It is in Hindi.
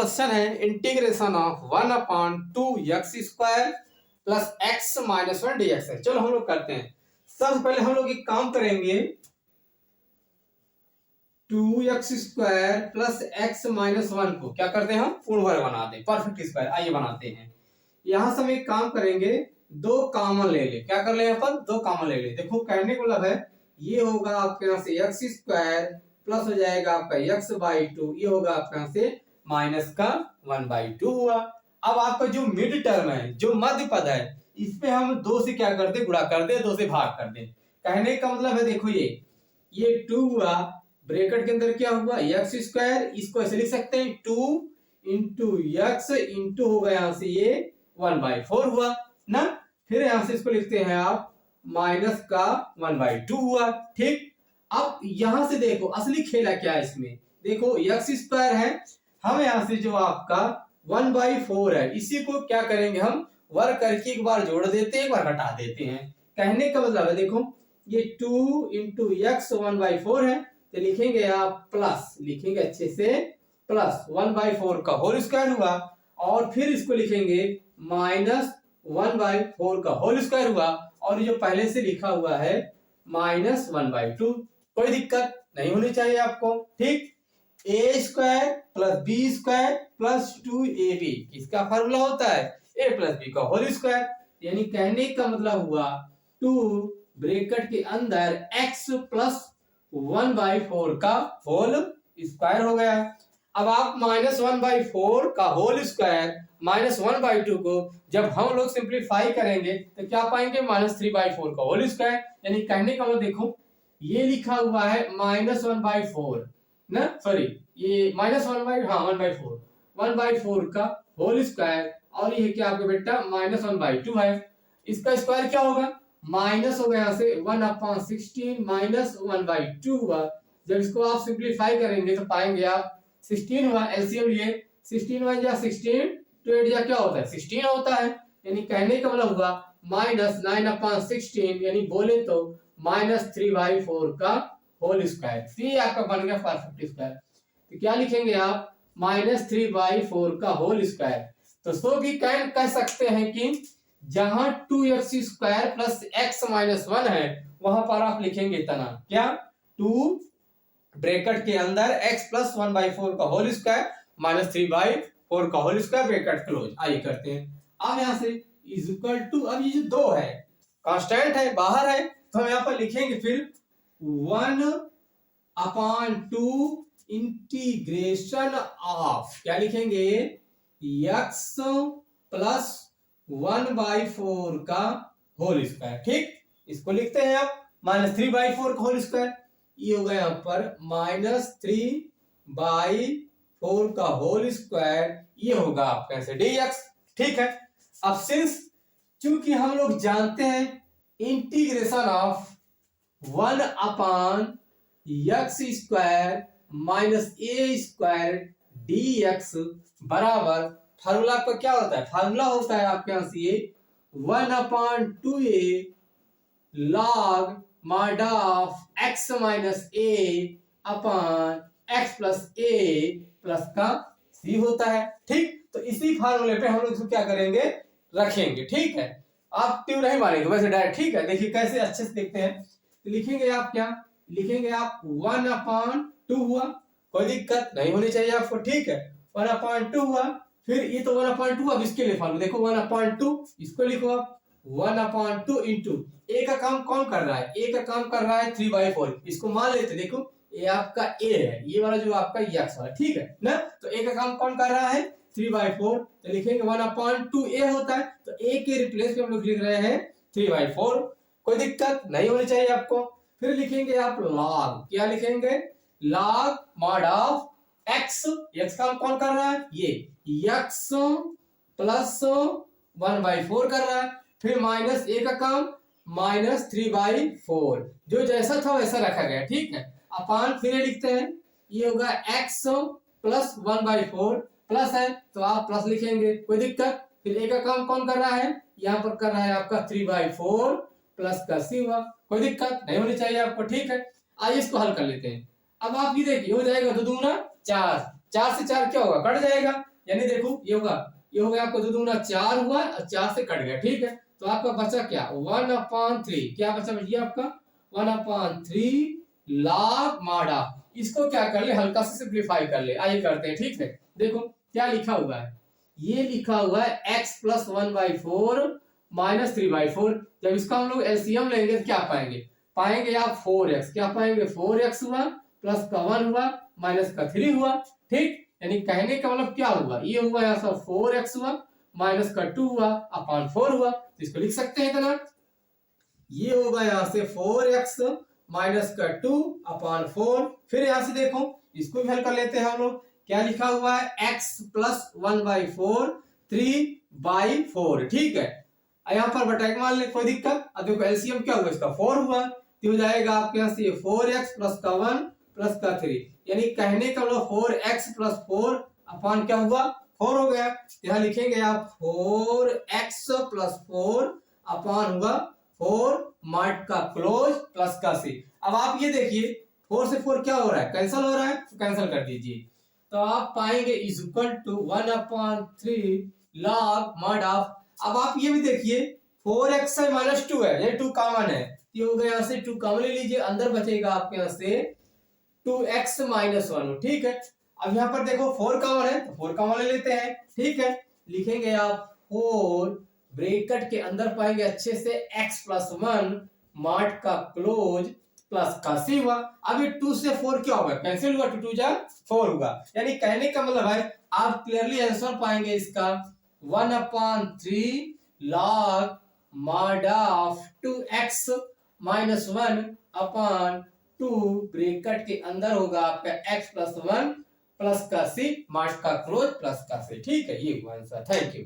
क्वेश्चन है integration of 1/2x² plus x minus 1 dx है। चलो हम लोग करते हैं। सबसे पहले हम लोग एक काम करेंगे, 2x² प्लस x माइनस 1 को क्या करते हैं हम पूर्ण वर्ग बना दें, परफेक्ट स्क्वायर। आइए बनाते हैं। यहां से हम एक काम करेंगे, दो कॉमन ले ले। क्या कर ले अपन, दो कॉमन ले ले। देखो कहने को मतलब है ये होगा आपके यहाँ से x² प्लस हो जाएगा आपका x/2, ये होगा आपके यहाँ से माइनस का 1/2 हुआ। अब आपका जो मिड टर्म है, जो मध्य पद है, इस पे हम 2 से क्या कर दे, गुणा कर दे, 2 से भाग कर दे। कहने का मतलब है देखो ये 2 हुआ, ब्रैकेट के अंदर क्या हुआ x², इसको ऐसे लिख सकते हैं 2 इंटू x इंटू होगा यहाँ से ये 1/4 हुआ ना। फिर यहां से इसको लिखते हैं आप माइनस का 1/2 हुआ। ठीक, अब यहां से देखो असली खेला क्या है इसमें। देखो x² है, हम यहां से जो आपका 1/4 है, इसी को क्या करेंगे हम वर्ग करके एक बार जोड़ देते हैं, एक बार घटा देते हैं। कहने का मतलब है देखो ये 2 इंटू x 1/4 है, तो लिखेंगे आप प्लस, लिखेंगे अच्छे से प्लस 1/4 का होल स्क्वायर हुआ, और फिर इसको लिखेंगे माइनस 1/4 का होल स्क्वायर हुआ, और जो पहले से लिखा हुआ है माइनस 1/2। कोई दिक्कत नहीं होनी चाहिए आपको। ठीक, a² plus b² plus 2ab किसका फॉर्मूला होता है, a प्लस b का होल स्क्वायर। यानी कहने का मतलब हुआ 2 ब्रैकेट के अंदर x प्लस 1/4 का होल स्क्वायर हो गया। अब आप माइनस 1/4 का होल स्क्वायर माइनस 1/2 को जब हम लोग सिंप्लीफाई करेंगे तो क्या पाएंगे, माइनस 3/4 का होल स्क्वायर। यानी कहने का मतलब देखो ये लिखा हुआ है माइनस 1/4 ना, सॉरी ये माइनस 1/4 का होल स्क्वायर, और ये क्या आपका बेटा माइनस 1/2 है। इसका स्क्वायर क्या होगा, माइनस होगा यहाँ से 1/16 माइनस 1/2 हुआ। जब इसको आप सिंप्लीफाई करेंगे तो पाएंगे आप 16 हुआ। एलसीएम लिए 16 1 या 16 2 8 या क्या होता है 16 होता है। यानी कहने का मतलब हुआ माइनस 9/16, यानी बोले तो माइनस 3/4 का होल स्क्वायर। ये आपका बन गया परफेक्ट स्क्वायर। तो क्या लिखेंगे आप माइनस 3/4 का होल स्क्वायर। तो सो भी कह सकते हैं कि जहां 2x² प्लस x माइनस 1 है, वहां पर आप लिखेंगे इतना क्या, 2 ब्रैकेट के अंदर x प्लस 1/4 का होल स्क्वायर माइनस 3/4 का होल स्क्वायर, ब्रैकेट क्लोज। आइए करते हैं। अब यहां से इज इक्वल टू, अब ये जो 2 है कांस्टेंट है, बाहर है, तो हम यहां पर लिखेंगे फिर 1/2 इंटीग्रेशन ऑफ, क्या लिखेंगे x प्लस 1/4 का होल स्क्वायर। ठीक, इसको लिखते हैं आप माइनस 3/4 का होल स्क्वायर, ये होगा यहाँ पर माइनस 3/4 का होल स्क्वायर, ये होगा आपका ऐसे dx। ठीक है, अब सिंस चूंकि हम लोग जानते हैं integration of 1/x² minus a² dx बराबर, फार्मूला आपका क्या होता है, फार्मूला होता है आपके यहां से ये 1/2a log mod of x minus a upon x plus a plus का c होता है। ठीक, तो इसी फार्मूले पे हम लोग इसको क्या करेंगे, रखेंगे। ठीक है, आप ट्यू नहीं मारेंगे वैसे डायरेक्ट। ठीक है, देखिए कैसे अच्छे से देखते हैं। तो लिखेंगे आप क्या लिखेंगे, आप 1/2 हुआ, कोई दिक्कत नहीं होनी चाहिए आपको। ठीक है, 1/2 हुआ, फिर ये तो 1/2, अब इसके लिए फार्मूला देखो 1/2, इसको लिखो आप 1/2 इंटू ए का काम कौन कर रहा है, ए का काम कर रहा है 3/4, इसको मान लेते देखो ये आपका ए है, ये वाला जो आपका x वाला। ठीक है ना, तो ए का काम कौन कर रहा है 3/4, तो लिखेंगे 1/2 ए होता है, तो ए के रिप्लेस में हम लोग लिख रहे हैं 3/4, कोई दिक्कत नहीं होनी चाहिए आपको। फिर लिखेंगे आप log, क्या लिखेंगे log mod of x, x काम कौन कर रहा है, ये x प्लस 1/4 कर रहा है, फिर माइनस a का काम माइनस 3/4, जो जैसा था वैसा रखा गया। ठीक है, अपान फिर लिखते हैं, ये होगा x प्लस 1/4 प्लस है तो आप प्लस लिखेंगे, कोई दिक्कत। फिर a का काम कौन कर रहा है, यहाँ पर कर रहा है आपका 3/4 प्लस का c हुआ, कोई दिक्कत नहीं होनी चाहिए आपको। ठीक है, आइए इसको हल कर लेते हैं। अब आप ये देखिए हो जाएगा 2 दूना 4, 4 से 4 क्या होगा, कट जाएगा, यानी देखो ये हो गया आपका 2 दूना 4 हुआ और 4 से कट गया, ठीक है। तो आपका बचा क्या 1/3, क्या बचा भैया आपका 1/3 log mod ऑफ। इसको क्या कर ले हल्का से सिंप्लीफाई कर ले, आइए करते हैं, ठीक है। देखो क्या लिखा हुआ है, ये लिखा हुआ है x प्लस 1/4 माइनस 3/4। जब इसका हम लोग एलसीएम लेंगे तो क्या पाएंगे आप 4x, क्या पाएंगे 4x हुआ प्लस का 1 हुआ माइनस का 3 हुआ, ठीक। यानी कहने का मतलब क्या हुआ, ये हुआ यहाँ से 4x हुआ माइनस का 2 हुआ अपॉन 4 हुआ, तो इसको लिख सकते हैं इतना। ये होगा यहाँ से 4x माइनस का 2 अपॉन 4। फिर यहाँ से देखो इसको भी हल कर लेते हैं हम लोग, क्या लिखा हुआ है x प्लस 1/4 3/4, ठीक है। यहाँ पर बटाई मान ले, कोई दिक्कत। अब देखो एलसीएम क्या हुआ इसका 4 हुआ, तो हो जाएगा आपके यहाँ से 4x प्लस का 1 प्लस का 3, यानी कहने का मतलब 4x प्लस 4 अपॉन क्या हुआ 4 हो गया। यहाँ लिखेंगे आप 4x प्लस 4 अपॉन हुआ 4 मार्ट का क्लोज प्लस का c। अब आप ये देखिए 4 से 4 क्या हो रहा है, कैंसिल हो रहा है, तो कैंसिल कर दीजिए। तो आप पाएंगे is equal to 1/3 log mod of. अब आप ये भी देखिए 4x है माइनस 2 है, ये 2 कॉमन है, तो हो गया यहाँ से 2 कॉमन ले लीजिए, अंदर बचेगा आपके यहाँ से 2x माइनस 1, ठीक है। अब यहाँ पर देखो 4 कॉमन है, तो 4 कॉमन ले लेते हैं, ठीक है। लिखेंगे आप 4 ब्रैकेट के अंदर पाएंगे अच्छे से x प्लस 1 मार्ट का क्लोज प्लस का c हुआ। अब ये 2 से 4 क्या होगा, कैंसिल हुआ, 2 2 जा 4 हुआ। यानी कहने का मतलब है आप क्लियरली आंसर पाएंगे इसका 1/3 log mod of 2x minus 1 upon 2 bracket के अंदर होगा आपका x प्लस 1 प्लस का c मार्ट का क्लोज प्लस का c, ठीक है। ये हुआ आंसर, थैंक यू।